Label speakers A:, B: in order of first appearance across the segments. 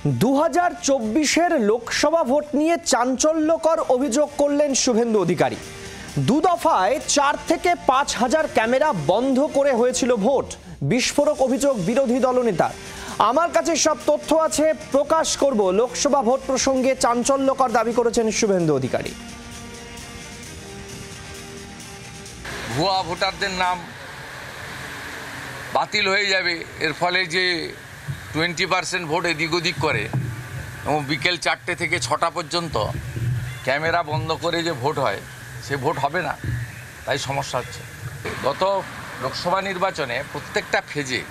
A: 2024-এর Lok Sabha vote নিয়ে চাঞ্চল্যকর অভিযোগ করলেন শুভেন্দু অধিকারী। দু দফায় 4 থেকে 5 হাজার ক্যামেরা বন্ধ করে হয়েছিল ভোট। বিস্ফোরক অভিযোগ বিরোধী দলনেতার। আমার কাছে সব তথ্য আছে, প্রকাশ করব। লোকসভা ভোট প্রসঙ্গে চাঞ্চল্যকর দাবি করেছেন শুভেন্দু অধিকারী।
B: ভুয়া ভোটারদের নাম বাতিল হয়ে যাবে, এর ফলে যে 20% ভোট এদিক ওদিক করে এবং বিকেল 4টে থেকে 6টা পর্যন্ত ক্যামেরা বন্ধ করে যে ভোট হয়, সে ভোট হবে না, তাই সমস্যা হচ্ছে। গত লোকসভা নির্বাচনে প্রত্যেকটা ফেজে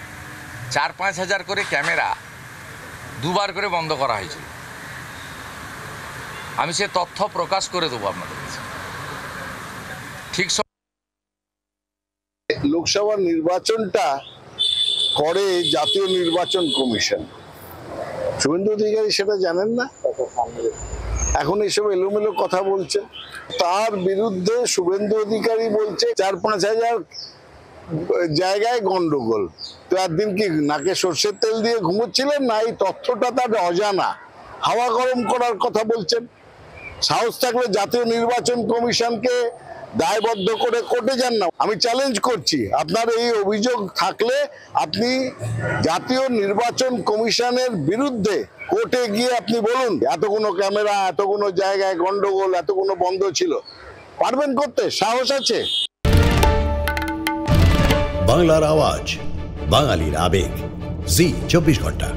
B: 4-5 হাজার করে ক্যামেরা দুবার করে বন্ধ করা হয়েছিল। আমি সে তথ্য প্রকাশ করে দেবো আপনাদের কাছে। ঠিক
C: লোকসভা নির্বাচনটা করে জাতীয় নির্বাচন কমিশন। শুভেন্দু অধিকারী সেটা জানেন না, এখন এসব এলোমেলো কথা বলছে। তার বিরুদ্ধে শুভেন্দু অধিকারী বলছে 4-5 হাজার জায়গায় গন্ডগোল। তো একদিন কি নাকে সর্ষের তেল দিয়ে ঘুমোচ্ছিলেন না? এই তথ্যটা তার অজানা, হাওয়া গরম করার কথা বলছেন। সাহস থাকলে জাতীয় নির্বাচন কমিশনকে দায়বদ্ধ করে কোর্টে যান না। আমি চ্যালেঞ্জ করছি, আপনার এই অভিযোগ থাকলে আপনি জাতীয় নির্বাচন কমিশনের বিরুদ্ধে কোর্টে গিয়ে আপনি বলুন এতগুলো ক্যামেরা, এতগুলো জায়গায় গন্ডগোল, এতগুলো বন্ধ ছিল। পারবেন করতে? সাহস আছে?
D: বাংলার আওয়াজ, বাঙালির আবেগ, জি 24 ঘন্টা।